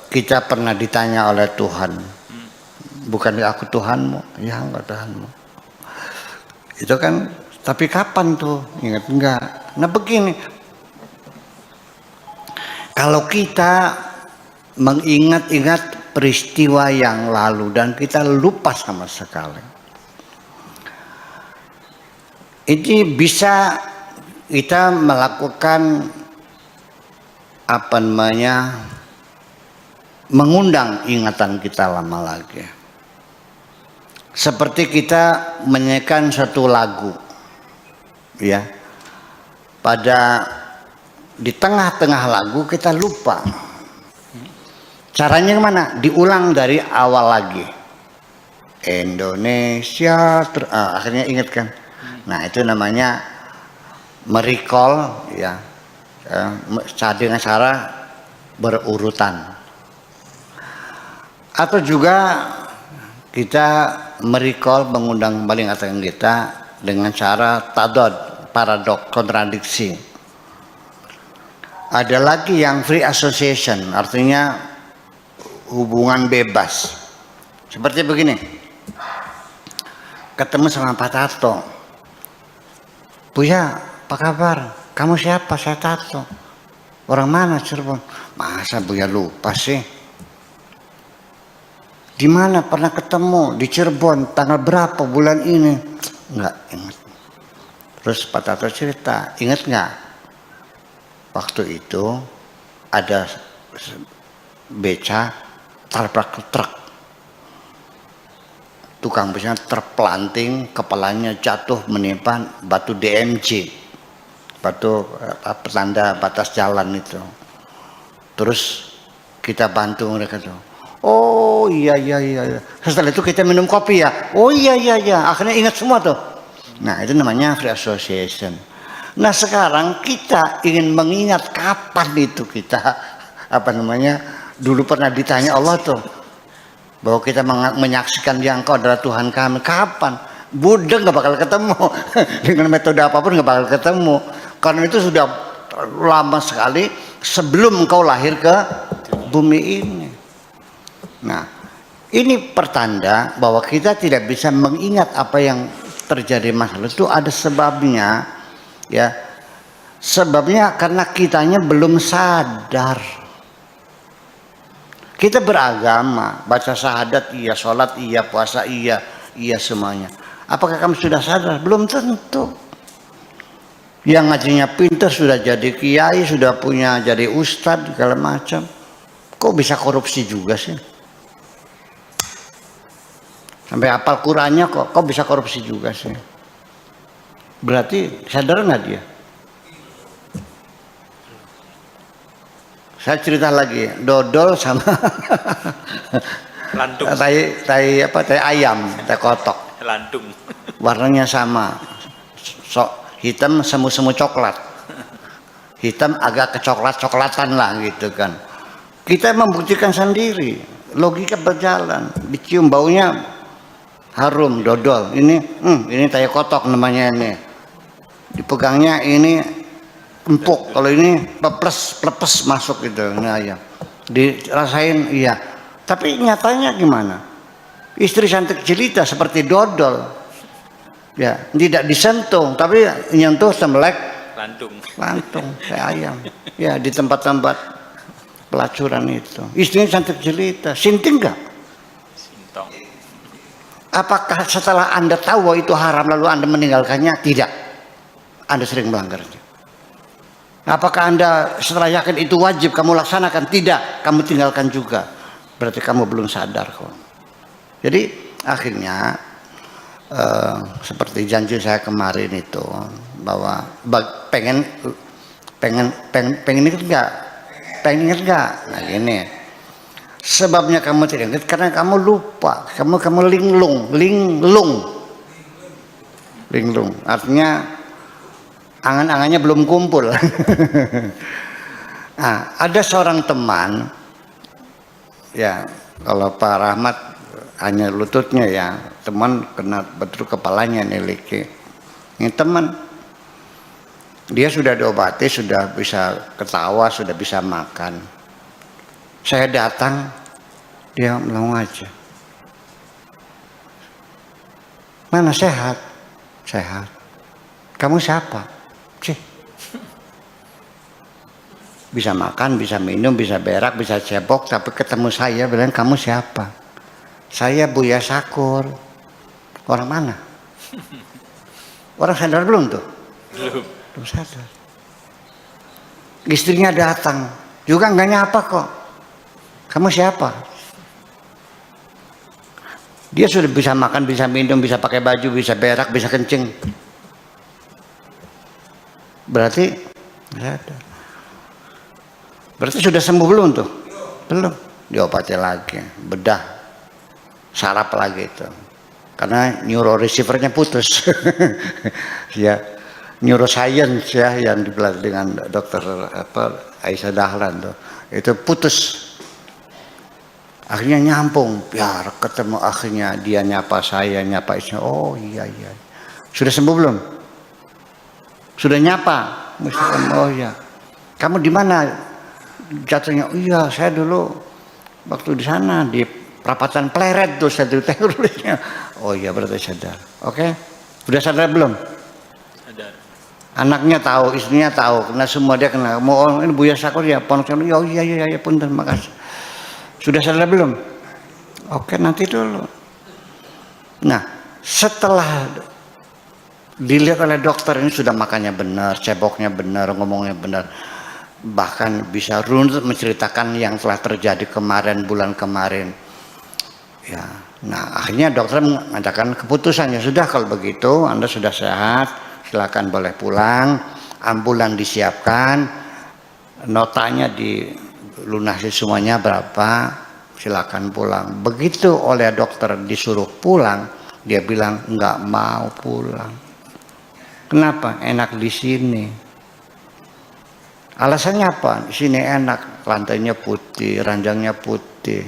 kita pernah ditanya oleh Tuhan, bukan aku Tuhanmu, ya enggak Tuhanmu. Itu kan, tapi kapan tuh? Ingat enggak? Nah begini, kalau kita mengingat-ingat peristiwa yang lalu dan kita lupa sama sekali, ini bisa kita melakukan apa namanya, mengundang ingatan kita lama lagi. Seperti kita menyanyikan satu lagu, ya. Di tengah-tengah lagu kita lupa. Caranya gimana? Diulang dari awal lagi. Indonesia, akhirnya ingat kan? Nah itu namanya merecall, ya. Dengan cara berurutan. Atau juga kita merecall, mengundang kembali ingatan kita dengan cara tadad, paradok, kontradiksi. Ada lagi yang free association, artinya hubungan bebas. Seperti begini, ketemu sama Pak Tato, Buya, apa kabar? Kamu siapa? Saya Tato. Orang mana? Cirebon. Masa Buya lupa sih? Di mana pernah ketemu? Di Cirebon. Tanggal berapa bulan ini? Enggak ingat. Terus Pak Tato cerita, ingat nggak? Waktu itu ada beca tabrak truk. Tukang becanya terpelanting, kepalanya jatuh menimpa batu DMJ, batu petanda batas jalan itu. Terus kita bantu mereka tuh. Oh iya. Setelah itu kita minum kopi ya. Oh iya. Akhirnya ingat semua tuh. Nah itu namanya free association. Nah sekarang kita ingin mengingat kapan itu kita dulu pernah ditanya Allah tuh, bahwa kita menyaksikan dia Engkau adalah Tuhan kami. Kapan? Budek nggak bakal ketemu. Dengan metode apapun nggak bakal ketemu. Karena itu sudah lama sekali sebelum Engkau lahir ke bumi ini. Nah, ini pertanda bahwa kita tidak bisa mengingat apa yang terjadi masa lalu. Itu ada sebabnya, ya. Sebabnya karena kitanya belum sadar. Kita beragama, baca syahadat iya, sholat iya, puasa iya semuanya. Apakah kamu sudah sadar? Belum tentu. Yang ngajinya pintar sudah jadi kiai, sudah punya jadi ustadz, segala macam. Kok bisa korupsi juga sih? Sampai hafal Qurannya kok bisa korupsi juga sih? Berarti sadar nggak dia? Saya cerita lagi, dodol sama lantung, tai ayam, tai kotok. lantung. Warnanya sama, hitam semu-semu coklat. Hitam agak kecoklat-coklatan lah gitu kan. Kita membuktikan sendiri, logika berjalan. Dicium baunya harum, dodol. Ini tai kotok namanya ini. Dipegangnya ini empuk, kalau ini pepes masuk gitu. Nah ya, dirasain iya. Tapi nyatanya gimana? Istri cantik jelita seperti dodol, ya tidak disentuh, tapi nyentuh sembelak lantung kayak ayam. Ya di tempat-tempat pelacuran itu. Istrinya cantik jelita, sinting nggak? Sintong. Apakah setelah Anda tahu bahwa itu haram lalu Anda meninggalkannya? Tidak. Anda sering melanggarnya. Apakah Anda setelah yakin itu wajib kamu laksanakan? Tidak, kamu tinggalkan juga. Berarti kamu belum sadar kok. Jadi akhirnya seperti janji saya kemarin itu, bahwa pengen ingat nggak? Pengen ingat nggak? Nah ini sebabnya kamu tidak ingat karena kamu lupa, kamu linglung. Artinya angan-angannya belum kumpul. Nah, ada seorang teman, ya kalau Pak Rahmat hanya lututnya ya, teman kena betul kepalanya nih Liki. Ini teman, dia sudah diobati, sudah bisa ketawa, sudah bisa makan. Saya datang, dia melongo aja. Mana sehat? Sehat. Kamu siapa? Cih. Bisa makan, bisa minum, bisa berak, bisa cebok, tapi ketemu saya bilang kamu siapa? Saya Buya Sakur. Orang mana? Orang sadar belum tuh? Belum sadar. Istrinya datang, juga enggak nyapa kok. Kamu siapa? Dia sudah bisa makan, bisa minum, bisa pakai baju, bisa berak, bisa kencing. Berarti sudah sembuh belum tuh? Belum. Diobati lagi, bedah, saraf lagi itu. Karena neuroreceivernya putus. Ya, neuroscience ya yang dipelajari dengan dokter Aisyah Dahlan tuh. Itu putus. Akhirnya nyambung, biar ketemu akhirnya dia nyapa saya, nyapa istrinya. Oh iya. Sudah sembuh belum? Sudah nyapa? Oh iya. Kamu di mana jatuhnya? Oh iya, saya dulu waktu di sana di perapatan Pleret tuh saya tulisnya. Oh iya, berarti sadar. Oke. Sudah sadar belum? Sadar. Anaknya tahu, istrinya tahu, karena semua dia kenal. Mau ini Buya Sakur ya, ponok. Oh iya, punten, makasih. Sudah sadar belum? Oke, nanti dulu. Nah, setelah dilihat oleh dokter ini sudah makannya benar, ceboknya benar, ngomongnya benar, bahkan bisa runut menceritakan yang telah terjadi kemarin, bulan kemarin. Ya, nah akhirnya dokter mengadakan keputusannya, sudah kalau begitu Anda sudah sehat, silakan boleh pulang, ambulan disiapkan, notanya dilunasi semuanya berapa, silakan pulang. Begitu oleh dokter disuruh pulang, dia bilang nggak mau pulang. Kenapa? Enak di sini. Alasannya apa? Di sini enak, lantainya putih, ranjangnya putih,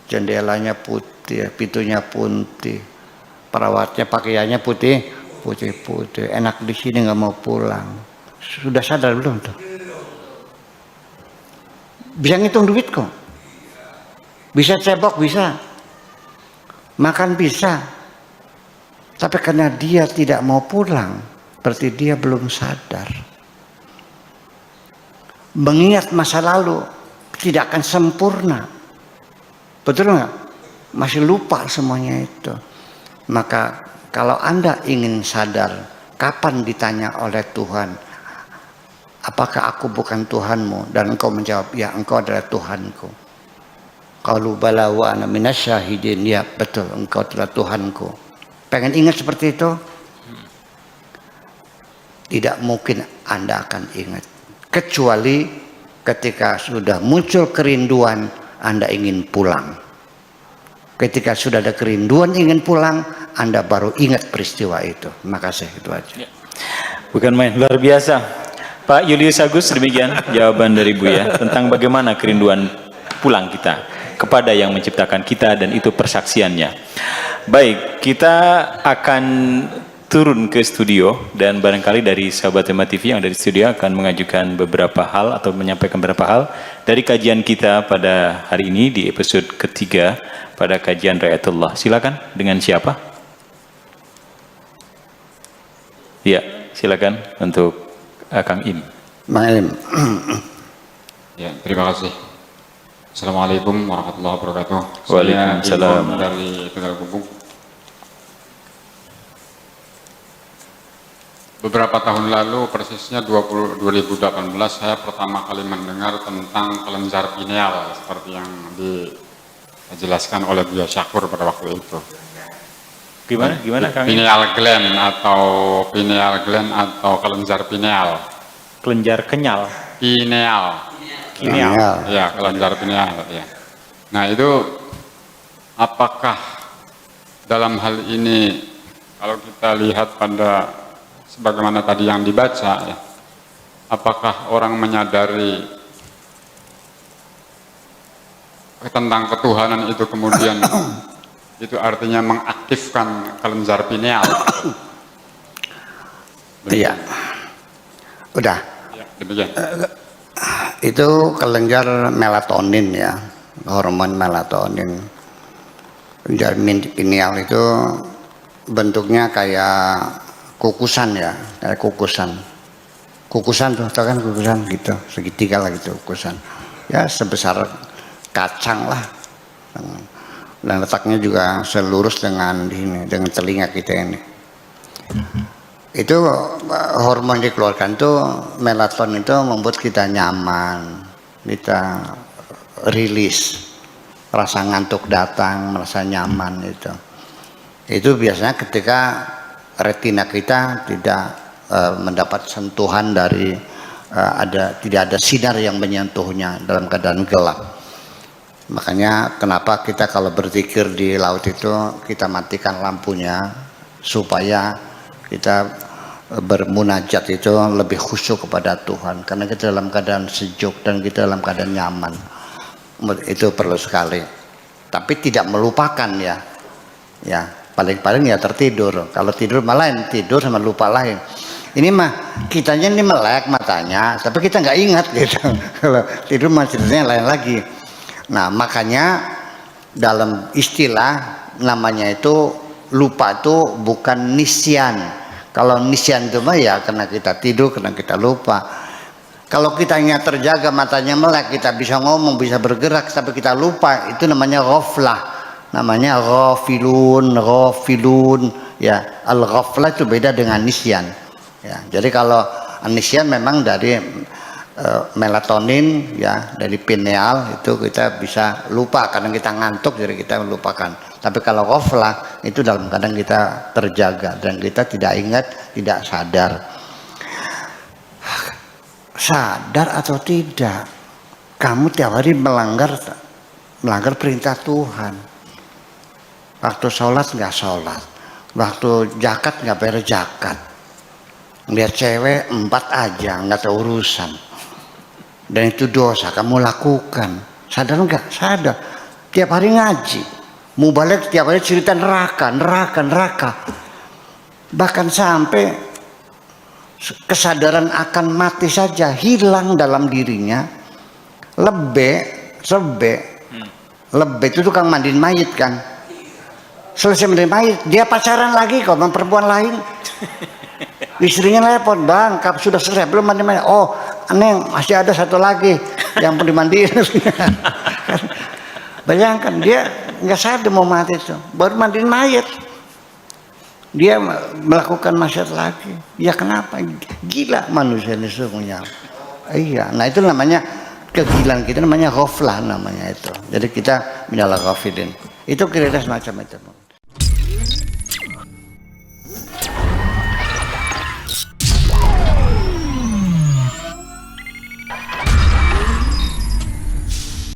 jendelanya putih, pintunya putih, perawatnya pakaiannya putih, enak di sini, nggak mau pulang. Sudah sadar belum tuh? Bisa ngitung duit kok, bisa cebok, bisa makan, bisa. Tapi karena dia tidak mau pulang, berarti dia belum sadar. Mengingat masa lalu tidak akan sempurna, betul nggak? Masih lupa semuanya itu. Maka kalau Anda ingin sadar, kapan ditanya oleh Tuhan, apakah aku bukan Tuhanmu? Dan engkau menjawab, ya engkau adalah Tuhanku. Qalu bala wa ana minasyahidin, ya betul engkau adalah Tuhanku. Pengen ingat seperti itu? Tidak mungkin Anda akan ingat, kecuali ketika sudah muncul kerinduan Anda ingin pulang. Ketika sudah ada kerinduan ingin pulang, Anda baru ingat peristiwa itu. Makasih, itu aja. Bukan main, luar biasa. Pak Julius Agus, demikian jawaban dari Buya tentang bagaimana kerinduan pulang kita kepada yang menciptakan kita, dan itu persaksiannya. Baik, kita akan turun ke studio, dan barangkali dari sahabat Tema TV yang dari studio akan mengajukan beberapa hal atau menyampaikan beberapa hal dari kajian kita pada hari ini di episode ketiga pada kajian Ra'ayatullah. Silakan, dengan siapa? Ya, silakan untuk Kang Im. Maim. Ya, terima kasih. Assalamualaikum warahmatullahi wabarakatuh. Waalaikumsalam. Saya dari Tegal Kumbung. Beberapa tahun lalu, persisnya 2018, saya pertama kali mendengar tentang kelenjar pineal seperti yang dijelaskan oleh Buya Sakur pada waktu itu. Gimana Kang? Pineal gland atau kelenjar pineal. Kelenjar kenyal. Pineal. Ya, kelenjar pineal. Ya. Nah, itu apakah dalam hal ini, kalau kita lihat pada sebagaimana tadi yang dibaca, ya, apakah orang menyadari tentang ketuhanan itu kemudian itu artinya mengaktifkan kelenjar pineal? Iya. Udah. Ya, demikian. Itu kelenjar melatonin ya, hormon melatonin. Kelenjar pineal itu bentuknya kayak kukusan ya, kayak kukusan. Kukusan tuh, tau kan kukusan gitu, segitiga lah gitu kukusan. Ya sebesar kacang lah. Dan letaknya juga selurus dengan ini, dengan telinga kita ini. Itu hormon dikeluarkan tuh melatonin itu membuat kita nyaman, kita rilis, rasa ngantuk datang, merasa nyaman itu. Itu biasanya ketika retina kita tidak mendapat sentuhan dari tidak ada sinar yang menyentuhnya dalam keadaan gelap. Makanya kenapa kita kalau berzikir di laut itu kita matikan lampunya supaya kita bermunajat itu lebih khusyuk kepada Tuhan, karena kita dalam keadaan sejuk dan kita dalam keadaan nyaman. Itu perlu sekali, tapi tidak melupakan ya paling-paling ya tertidur. Kalau tidur malah tidur sama lupa lain. Ini mah kitanya ini melek matanya, tapi kita nggak ingat gitu. Kalau tidur mah ceritanya lain lagi. Nah makanya dalam istilah namanya itu lupa itu bukan nisyan. Kalau nisyan itu mah ya karena kita tidur, karena kita lupa. Kalau kitanya terjaga, matanya melek, kita bisa ngomong, bisa bergerak, tapi kita lupa, itu namanya ghaflah. Namanya ghafilun ya. Al-ghaflah itu beda dengan nisyan ya. Jadi kalau nisyan memang dari melatonin ya, dari pineal itu kita bisa lupa karena kita ngantuk, jadi kita melupakan. Tapi kalau ghaflah itu dalam keadaan kita terjaga dan kita tidak ingat, tidak sadar. Sadar atau tidak, kamu tiap hari melanggar perintah Tuhan. Waktu sholat nggak sholat, waktu zakat nggak bayar zakat, lihat cewek 4 aja nggak tahu urusan, dan itu dosa kamu lakukan. Sadar nggak? Sadar. Tiap hari ngaji, mubalek tiap hari cerita neraka. Bahkan sampai kesadaran akan mati saja hilang dalam dirinya. Lebih itu tukang mandiin mayit kan. Selesai mandiin mayit, dia pacaran lagi kok sama perempuan lain. Istrinya telepon, "Bang, sudah selesai belum mandi mayit?" "Oh, Neng, masih ada satu lagi yang perlu dimandiin." Bayangkan dia nggak sadar mau mati itu, baru mandiin mayat, dia melakukan maksiat lagi. Ya kenapa? Gila manusia ini sesungguhnya. Iya, nah itu namanya kegilaan kita, namanya ghaflah namanya itu. Jadi kita minal ghafilin. Itu kira-kira semacam itu.